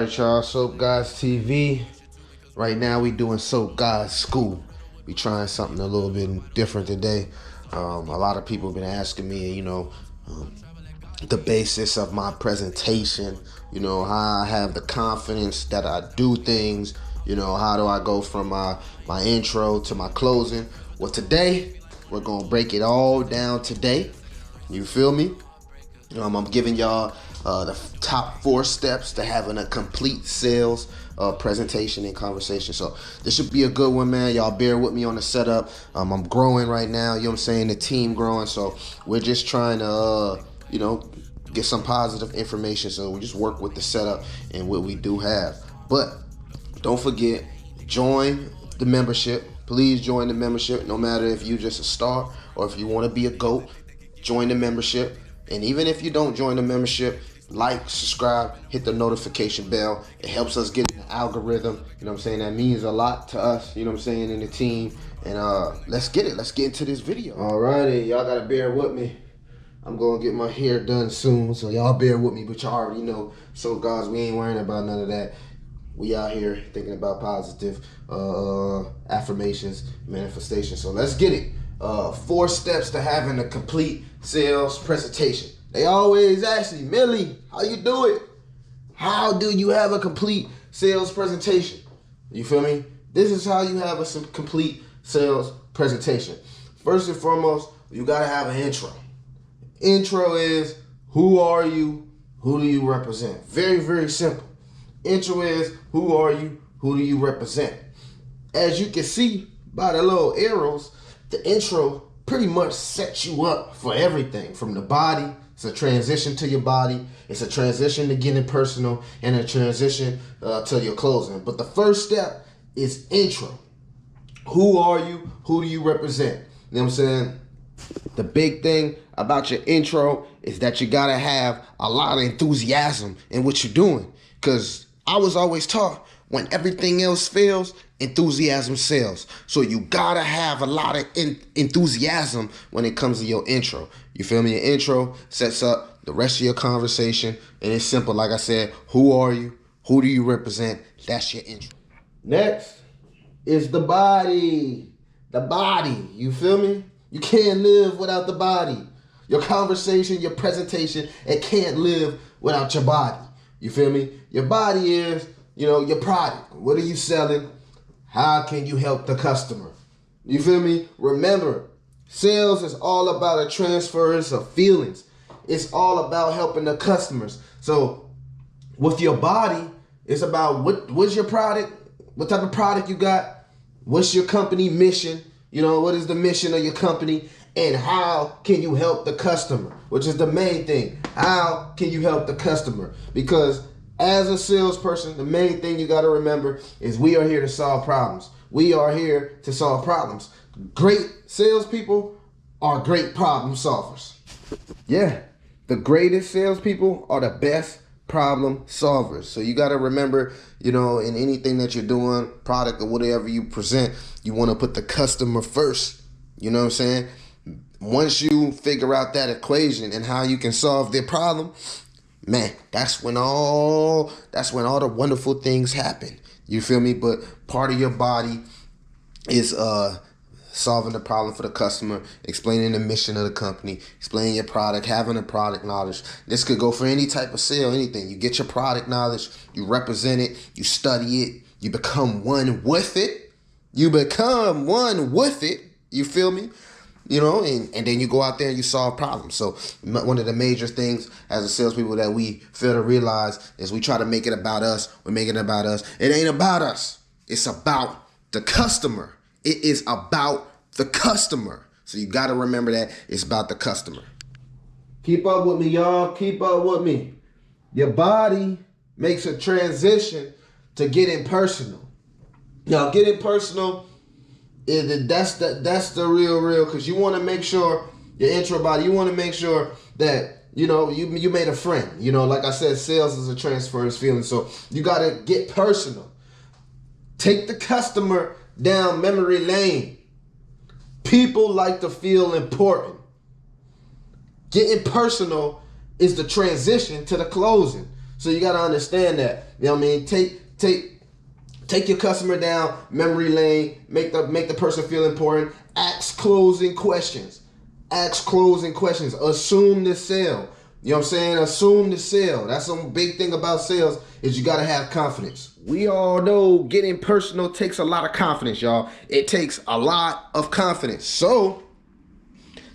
Alright y'all, Soap Gods TV. Right now we doing Soap Gods School. We trying something a little bit different today. A lot of people have been asking me, the basis of my presentation, how I have the confidence that I do things, how do I go from my intro to my closing. Well, today, we're going to break it all down today. You feel me? I'm giving y'all the top 4 steps to having a complete sales presentation and conversation. So this should be a good one, man. Y'all bear with me on the setup. I'm growing right now. You know what I'm saying? The team growing. So we're just trying to, get some positive information. So we just work with the setup and what we do have. But don't forget, join the membership. Please join the membership. No matter if you just a star or if you want to be a GOAT, join the membership. And even if you don't join the membership, like, subscribe, hit the notification bell. It helps us get an algorithm. You know what I'm saying? That means a lot to us, in the team. And let's get it. Let's get into this video. Alrighty, y'all gotta bear with me. I'm gonna get my hair done soon, so y'all bear with me. But y'all already know, so guys, we ain't worrying about none of that. We out here thinking about positive affirmations, manifestations. So let's get it. 4 steps to having a complete sales presentation. They always ask me, Millie, how you do it? How do you have a complete sales presentation? You feel me? This is how you have a complete sales presentation. First and foremost, you gotta have an intro. Intro is, who are you? Who do you represent? Very, very simple. Intro is, who are you? Who do you represent? As you can see by the little arrows, the intro pretty much sets you up for everything. From the body, it's a transition to your body, it's a transition to getting personal, and a transition to your closing. But the first step is intro. Who are you? Who do you represent? You know what I'm saying? The big thing about your intro is that you gotta have a lot of enthusiasm in what you're doing. Because I was always taught, when everything else fails, enthusiasm sells. So you gotta have a lot of enthusiasm when it comes to your intro. You feel me? Your intro sets up the rest of your conversation. And it's simple. Like I said, who are you? Who do you represent? That's your intro. Next is the body. The body. You feel me? You can't live without the body. Your conversation, your presentation, it can't live without your body. You feel me? Your body is, your product. What are you selling? How can you help the customer? You feel me? Remember, sales is all about a transference of feelings. It's all about helping the customers. So with your body, it's about what's your product? What type of product you got? What's your company mission? What is the mission of your company? And how can you help the customer? Which is the main thing. How can you help the customer? Because as a salesperson, the main thing you got to remember is we are here to solve problems. We are here to solve problems. Great salespeople are great problem solvers. Yeah, the greatest salespeople are the best problem solvers. So you got to remember, in anything that you're doing, product or whatever you present, you want to put the customer first. You know what I'm saying? Once you figure out that equation and how you can solve their problem, man, that's when all the wonderful things happen. You feel me? But part of your body is solving the problem for the customer, explaining the mission of the company, explaining your product, having a product knowledge. This could go for any type of sale, anything. You get your product knowledge, you represent it, you study it, you become one with it. You become one with it. You feel me? And then you go out there and you solve problems. So one of the major things as a salespeople that we fail to realize is we try to make it about us. We're making it about us. It ain't about us. It's about the customer. It is about the customer. So you got to remember that it's about the customer. Keep up with me, y'all. Keep up with me. Your body makes a transition to getting personal. Now, getting personal, that's the real, because you want to make sure your intro body, you want to make sure that you made a friend. Like I said, sales is a transference feeling, so you got to get personal. Take the customer down memory lane. People like to feel important. Getting personal is the transition to the closing. So you got to understand that. You know what I mean? Take your customer down memory lane. Make the person feel important. Ask closing questions. Ask closing questions. Assume the sale. You know what I'm saying? Assume the sale. That's some big thing about sales is you got to have confidence. We all know getting personal takes a lot of confidence, y'all. It takes a lot of confidence. So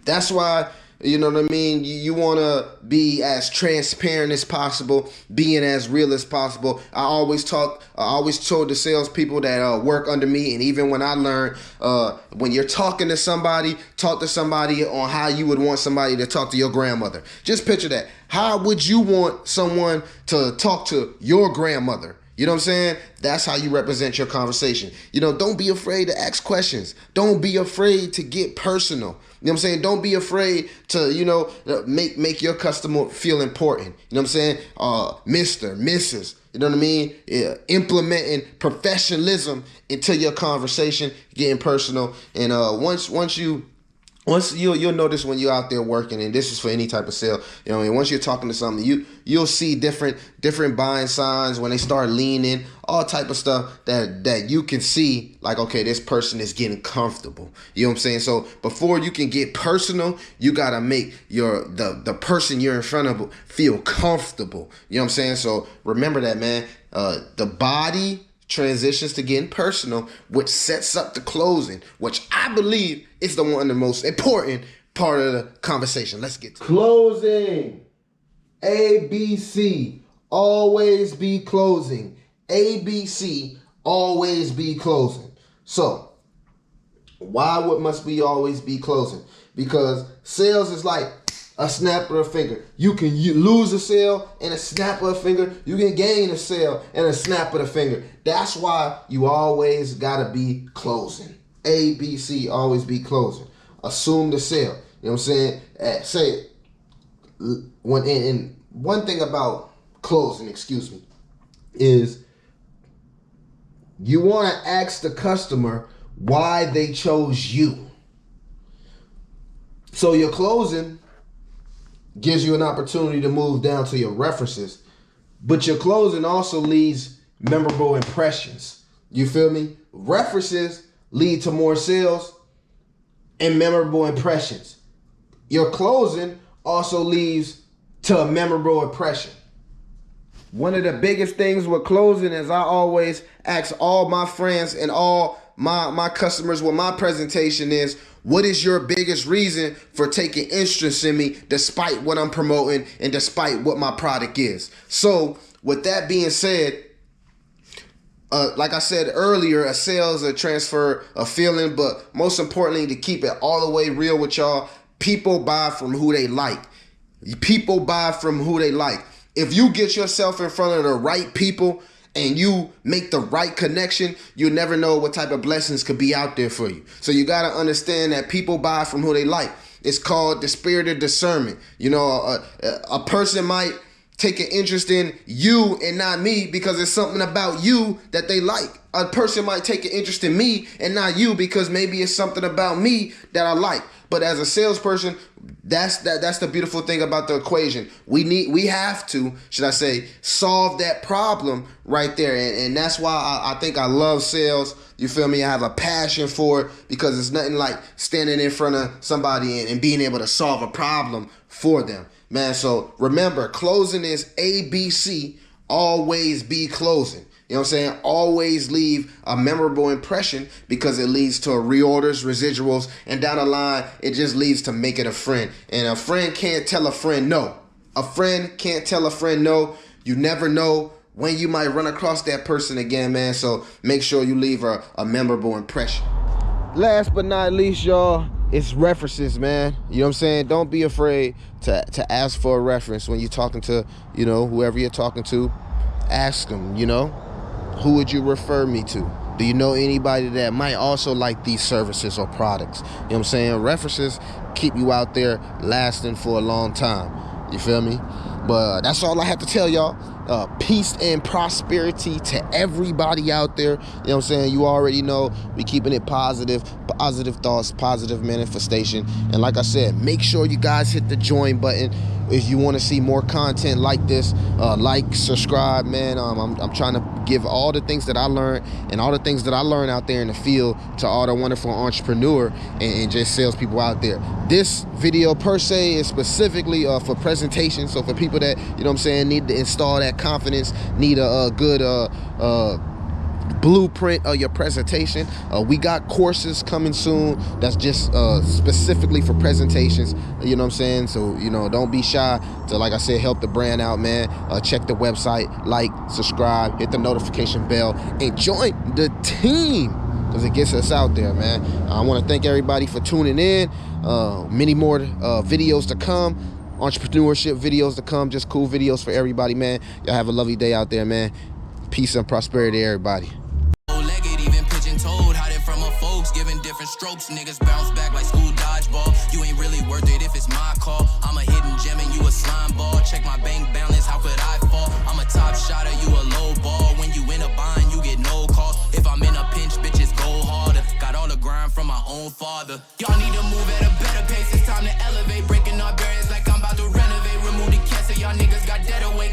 that's why, you know what I mean, you want to be as transparent as possible, being as real as possible. I always told the salespeople that work under me, and even when I learned, when you're talking to somebody, talk to somebody on how you would want somebody to talk to your grandmother. Just picture that. How would you want someone to talk to your grandmother? You know what I'm saying? That's how you represent your conversation. You know, don't be afraid to ask questions. Don't be afraid to get personal. You know what I'm saying? Don't be afraid to, you know, make your customer feel important. You know what I'm saying? Mr., Mrs., you know what I mean? Yeah. Implementing professionalism into your conversation, getting personal. And once you'll notice when you're out there working, and this is for any type of sale, you know what I mean? Once you're talking to something, you'll see different buying signs when they start leaning, all type of stuff that you can see, like, okay, this person is getting comfortable. You know what I'm saying? So before you can get personal, you gotta make the person you're in front of feel comfortable. You know what I'm saying? So remember that, man. The body transitions to getting personal, which sets up the closing, which I believe is the most important part of the conversation. Let's get to closing. A.B.C. always be closing. A.B.C. always be closing. So why must we always be closing? Because sales is like a snap of a finger. You can lose a sale in a snap of a finger. You can gain a sale in a snap of the finger. That's why you always gotta be closing. A.B.C. always be closing. Assume the sale. You know what I'm saying? One thing about closing, is you want to ask the customer why they chose you. So your closing gives you an opportunity to move down to your references, but your closing also leaves memorable impressions. You feel me? References lead to more sales and memorable impressions. Your closing also leads to a memorable impression. One of the biggest things with closing is I always ask all my friends and all my customers what my presentation is. What is your biggest reason for taking interest in me despite what I'm promoting and despite what my product is? So with that being said, like I said earlier, a sale is a transfer of feeling, but most importantly, to keep it all the way real with y'all, people buy from who they like. People buy from who they like. If you get yourself in front of the right people and you make the right connection, you'll never know what type of blessings could be out there for you. So you got to understand that people buy from who they like. It's called the spirit of discernment. You know, a person might take an interest in you and not me because it's something about you that they like. A person might take an interest in me and not you because maybe it's something about me that I like. But as a salesperson, that's the beautiful thing about the equation. We have to, should I say, solve that problem right there. And that's why I think I love sales. You feel me? I have a passion for it because it's nothing like standing in front of somebody and being able to solve a problem for them. Man, so remember, closing is ABC, always be closing. You know what I'm saying? Always leave a memorable impression because it leads to reorders, residuals, and down the line, it just leads to making a friend. And a friend can't tell a friend no. A friend can't tell a friend no. You never know when you might run across that person again, man. So make sure you leave a memorable impression. Last but not least, y'all, it's references, man. You know what I'm saying? Don't be afraid to ask for a reference when you're talking to, you know, whoever you're talking to. Ask them, you know. Who would you refer me to? Do you know anybody that might also like these services or products? You know what I'm saying? References keep you out there lasting for a long time. You feel me? But that's all I have to tell y'all. Peace and prosperity to everybody out there. You know what I'm saying? You already know we keeping it positive thoughts, positive manifestation. And like I said, make sure you guys hit the join button if you want to see more content like this. Like, subscribe, man. I'm trying to give all the things that I learned and all the things that I learned out there in the field to all the wonderful entrepreneur and just salespeople out there. This video per se is specifically for presentation. So for people that, you know what I'm saying, need to install that confidence, need a good blueprint of your presentation. We got courses coming soon that's just specifically for presentations, you know what I'm saying? So, you know, don't be shy to, like I said, help the brand out, man. Check the website, like, subscribe, hit the notification bell, and join the team, because it gets us out there, man. I want to thank everybody for tuning in. Many more videos to come, entrepreneurship videos to come, just cool videos for everybody, man. Y'all have a lovely day out there, man. Peace and prosperity, everybody. Giving different strokes, niggas bounce back like school dodgeball. You ain't really worth it if it's my call. I'm a hidden gem and you a slime ball. Check my bank balance, how could I fall? I'm a top shotter, you a low ball. When you in a bind, you get no call. If I'm in a pinch, bitches go harder. Got all the grind from my own father. Y'all need to move at a better pace. It's time to elevate, breaking our barriers like I'm about to renovate. Remove the cancer, y'all niggas got dead away.